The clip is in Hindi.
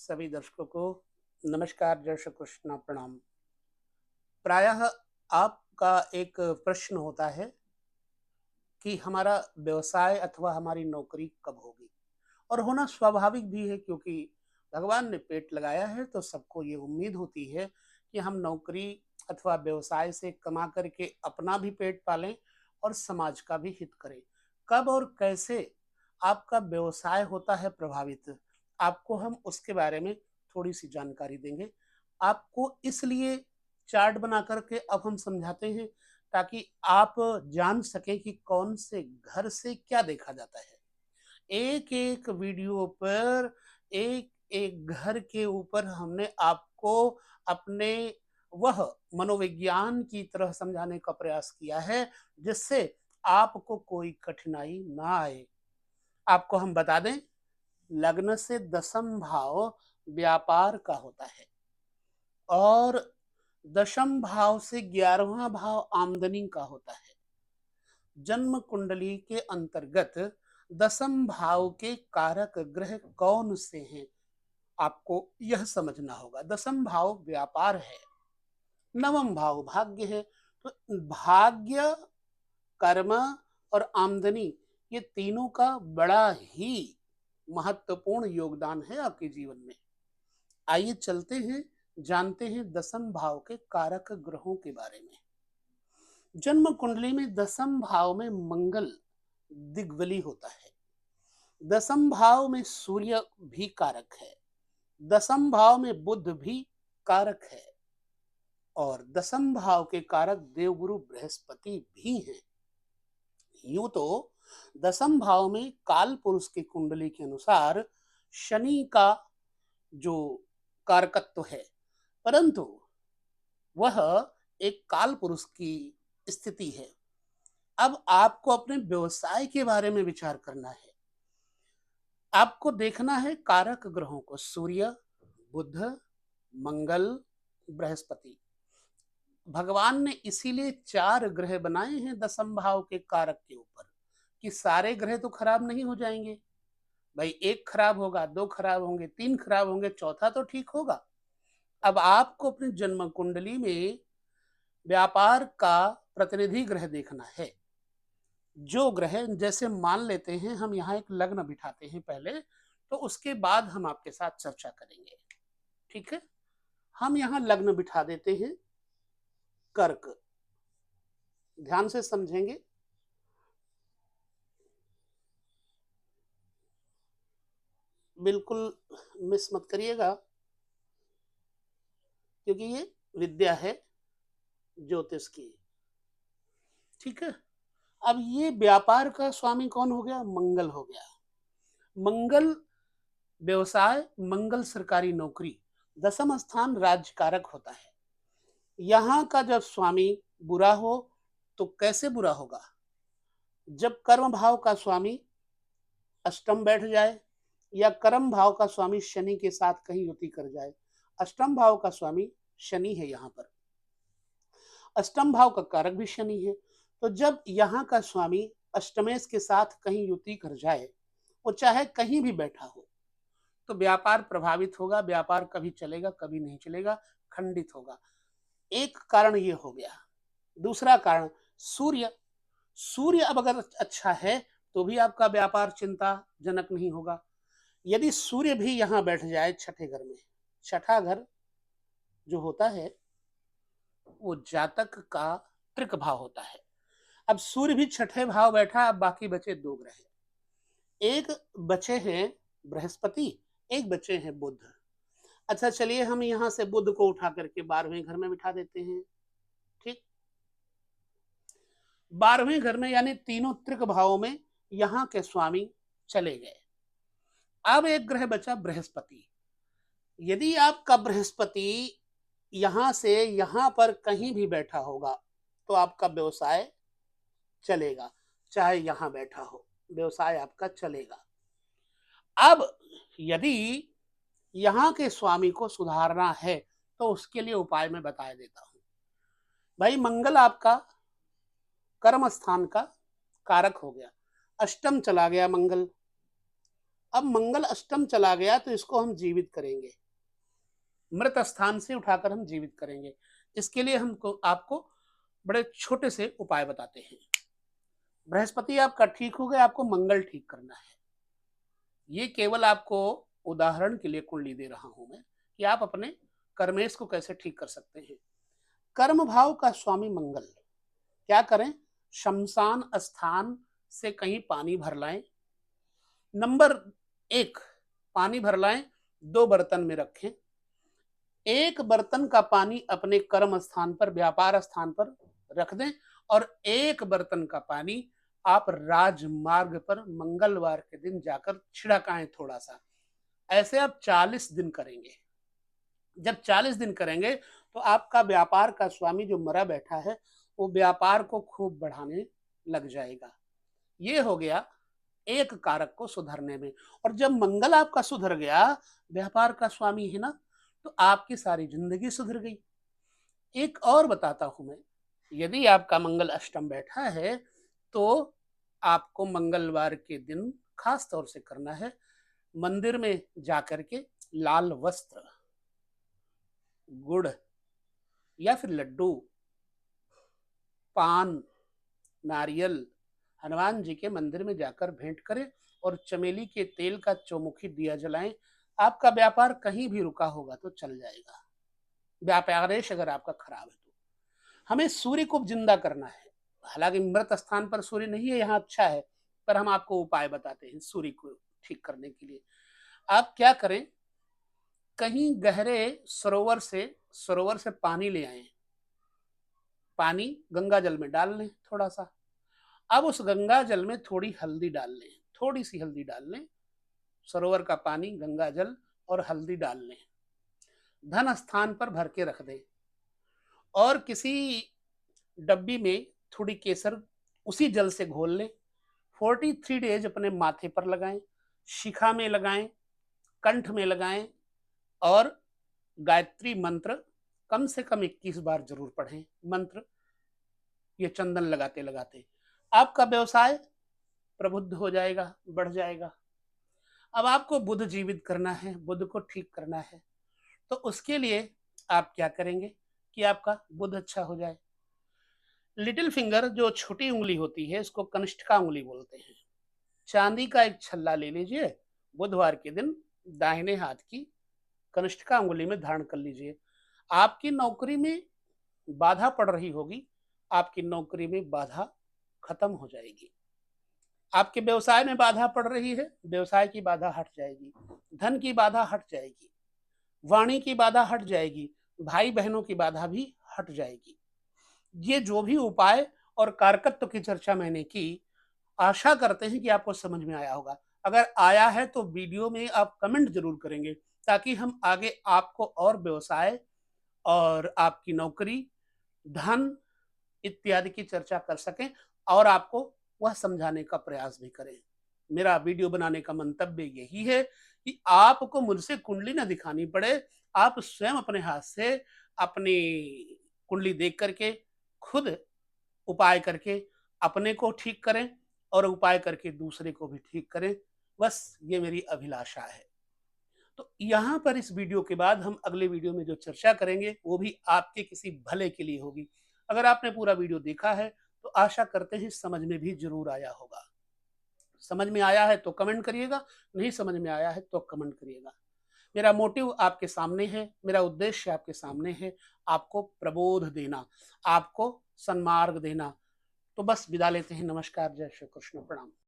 सभी दर्शकों को नमस्कार, जय श्री कृष्ण, प्रणाम। प्रायः आपका एक प्रश्न होता है कि हमारा व्यवसाय अथवा हमारी नौकरी कब होगी? और होना स्वाभाविक भी है, क्योंकि भगवान ने पेट लगाया है तो सबको ये उम्मीद होती है कि हम नौकरी अथवा व्यवसाय से कमा करके अपना भी पेट पालें और समाज का भी हित करें। कब और कैसे आपका व्यवसाय होता है प्रभावित, आपको हम उसके बारे में थोड़ी सी जानकारी देंगे। आपको इसलिए चार्ट बना करके अब हम समझाते हैं ताकि आप जान सकें कि कौन से घर से क्या देखा जाता है। एक एक वीडियो पर एक एक घर के ऊपर हमने आपको अपने वह मनोविज्ञान की तरह समझाने का प्रयास किया है जिससे आपको कोई कठिनाई ना आए। आपको हम बता दें, लग्न से दसम भाव व्यापार का होता है और दशम भाव से 11वां भाव आमदनी का होता है। जन्म कुंडली के अंतर्गत दसम भाव के कारक ग्रह कौन से हैं, आपको यह समझना होगा। दसम भाव व्यापार है, नवम भाव भाग्य है। तो भाग्य, कर्म और आमदनी, ये तीनों का बड़ा ही महत्वपूर्ण योगदान है आपके जीवन में। आइए चलते हैं, जानते हैं दसम भाव के कारक ग्रहों के बारे में। जन्म कुंडली में दसम भाव में मंगल दिग्बली होता है। दसम भाव में सूर्य भी कारक है। दसम भाव में बुध भी कारक है और दसम भाव के कारक देवगुरु बृहस्पति भी हैं। यूं तो दसम भाव में काल पुरुष की कुंडली के अनुसार शनि का जो कारकत्व है, परंतु वह एक काल पुरुष की स्थिति है। अब आपको अपने व्यवसाय के बारे में विचार करना है। आपको देखना है कारक ग्रहों को, सूर्य, बुध, मंगल, बृहस्पति। भगवान ने इसीलिए 4 ग्रह बनाए हैं दसम भाव के कारक के ऊपर कि सारे ग्रह तो खराब नहीं हो जाएंगे। भाई, एक खराब होगा, 2 खराब होंगे, 3 खराब होंगे, चौथा तो ठीक होगा। अब आपको अपनी जन्म कुंडली में व्यापार का प्रतिनिधि ग्रह देखना है। जो ग्रह, जैसे मान लेते हैं हम यहाँ एक लग्न बिठाते हैं पहले, तो उसके बाद हम आपके साथ चर्चा करेंगे। ठीक है, हम यहाँ लग्न बिठा देते हैं कर्क। ध्यान से समझेंगे। बिल्कुल मिस मत करिएगा, क्योंकि ये विद्या है ज्योतिष की। ठीक है, अब ये व्यापार का स्वामी कौन हो गया? मंगल हो गया। मंगल व्यवसाय, मंगल सरकारी नौकरी, दसम स्थान राज्य कारक होता है। यहाँ का जब स्वामी बुरा हो तो कैसे बुरा होगा? जब कर्म भाव का स्वामी अष्टम बैठ जाए या कर्म भाव का स्वामी शनि के साथ कहीं युति कर जाए। अष्टम भाव का स्वामी शनि है, यहाँ पर अष्टम भाव का कारक भी शनि है। तो जब यहाँ का स्वामी अष्टमेश के साथ कहीं युति कर जाए, वो चाहे कहीं भी बैठा हो, तो व्यापार प्रभावित होगा। व्यापार कभी चलेगा, कभी नहीं चलेगा, खंडित होगा। एक कारण ये हो गया। दूसरा कारण, सूर्य। सूर्य अब अगर अच्छा है तो भी आपका व्यापार चिंताजनक नहीं होगा। यदि सूर्य भी यहाँ बैठ जाए छठे घर में, छठा घर जो होता है वो जातक का त्रिक भाव होता है। अब सूर्य भी छठे भाव बैठा, अब बाकी बचे 2 ग्रह। एक बचे हैं बृहस्पति, एक बचे हैं बुध। अच्छा, चलिए हम यहाँ से बुध को उठा करके 12वें घर में बिठा देते हैं। ठीक, 12वें घर में यानी तीनों त्रिक भावों में यहाँ के स्वामी चले गए। अब एक ग्रह बचा बृहस्पति। यदि आपका बृहस्पति यहां से यहां पर कहीं भी बैठा होगा तो आपका व्यवसाय चलेगा, चाहे यहां बैठा हो, व्यवसाय आपका चलेगा। अब यदि यहां के स्वामी को सुधारना है तो उसके लिए उपाय मैं बता देता हूं। भाई, मंगल आपका कर्म स्थान का कारक हो गया, अष्टम चला गया मंगल। अब मंगल अष्टम चला गया तो इसको हम जीवित करेंगे, मृत स्थान से उठाकर हम जीवित करेंगे। इसके लिए हमको आपको बड़े छोटे से उपाय बताते हैं। बृहस्पति आपका ठीक हो गया, आपको मंगल ठीक करना है। ये केवल आपको उदाहरण के लिए कुंडली दे रहा हूं मैं कि आप अपने कर्मेश को कैसे ठीक कर सकते हैं। कर्म भाव का स्वामी मंगल, क्या करें, शमशान स्थान से कहीं पानी भर लाएं। नंबर 1, पानी भर लाएं, 2 बर्तन में रखें। एक बर्तन का पानी अपने कर्म स्थान पर, व्यापार स्थान पर रख दें, और एक बर्तन का पानी आप राजमार्ग पर मंगलवार के दिन जाकर छिड़काएं थोड़ा सा। ऐसे आप 40 दिन करेंगे। जब 40 दिन करेंगे तो आपका व्यापार का स्वामी जो मरा बैठा है वो व्यापार को खूब बढ़ाने लग जाएगा। ये हो गया एक कारक को सुधरने में। और जब मंगल आपका सुधर गया, व्यापार का स्वामी है ना, तो आपकी सारी जिंदगी सुधर गई। एक और बताता हूं मैं, यदि आपका मंगल अष्टम बैठा है तो आपको मंगलवार के दिन खास तौर से करना है, मंदिर में जाकर के लाल वस्त्र, गुड़ या फिर लड्डू, पान, नारियल हनुमान जी के मंदिर में जाकर भेंट करें और चमेली के तेल का चौमुखी दिया जलाएं। आपका व्यापार कहीं भी रुका होगा तो चल जाएगा। व्यापारेश अगर आपका खराब है तो हमें सूर्य को जिंदा करना है। हालांकि मृत स्थान पर सूर्य नहीं है, यहाँ अच्छा है, पर हम आपको उपाय बताते हैं सूर्य को ठीक करने के लिए। आप क्या करें, कहीं गहरे सरोवर से पानी ले आए, पानी गंगा जल में डाल लें थोड़ा सा। अब उस गंगा जल में थोड़ी हल्दी डाल लें, थोड़ी सी हल्दी डाल लें। सरोवर का पानी, गंगा जल और हल्दी डाल लें, धन स्थान पर भर के रख दें, और किसी डब्बी में थोड़ी केसर उसी जल से घोल लें। 43 डेज अपने माथे पर लगाएं, शिखा में लगाएं, कंठ में लगाएं, और गायत्री मंत्र कम से कम 21 बार जरूर पढ़ें मंत्र, ये चंदन लगाते लगाते। आपका व्यवसाय प्रबुद्ध हो जाएगा, बढ़ जाएगा। अब आपको बुध जीवित करना है, बुध को ठीक करना है, तो उसके लिए आप क्या करेंगे कि आपका बुध अच्छा हो जाए। लिटिल फिंगर जो छोटी उंगली होती है, इसको कनिष्ठिका उंगली बोलते हैं। चांदी का एक छल्ला ले लीजिए, बुधवार के दिन दाहिने हाथ की कनिष्ठिका उंगली में धारण कर लीजिए। आपकी नौकरी में बाधा पड़ रही होगी, आपकी नौकरी में बाधा खत्म हो जाएगी। आपके व्यवसाय में बाधा पड़ रही है, व्यवसाय की बाधा हट जाएगी। धन की बाधा हट जाएगी, वाणी की बाधा हट जाएगी, भाई बहनों की बाधा भी हट जाएगी। ये जो भी उपाय और कारकत्व की चर्चा मैंने की, आशा करते हैं कि आपको समझ में आया होगा। अगर आया है तो वीडियो में आप कमेंट जरूर करेंगे, ताकि हम आगे आपको और व्यवसाय और आपकी नौकरी, धन इत्यादि की चर्चा कर सकें और आपको वह समझाने का प्रयास भी करें। मेरा वीडियो बनाने का मंतव्य यही है कि आपको मुझसे कुंडली न दिखानी पड़े, आप स्वयं अपने हाथ से अपनी कुंडली देख करके खुद उपाय करके अपने को ठीक करें और उपाय करके दूसरे को भी ठीक करें। बस ये मेरी अभिलाषा है। तो यहाँ पर इस वीडियो के बाद हम अगले वीडियो में जो चर्चा करेंगे वो भी आपके किसी भले के लिए होगी। अगर आपने पूरा वीडियो देखा है तो आशा करते हैं समझ में भी जरूर आया होगा। समझ में आया है तो कमेंट करिएगा, नहीं समझ में आया है तो कमेंट करिएगा। मेरा मोटिव आपके सामने है, मेरा उद्देश्य आपके सामने है, आपको प्रबोध देना, आपको सन्मार्ग देना। तो बस विदा लेते हैं। नमस्कार, जय श्री कृष्ण, प्रणाम।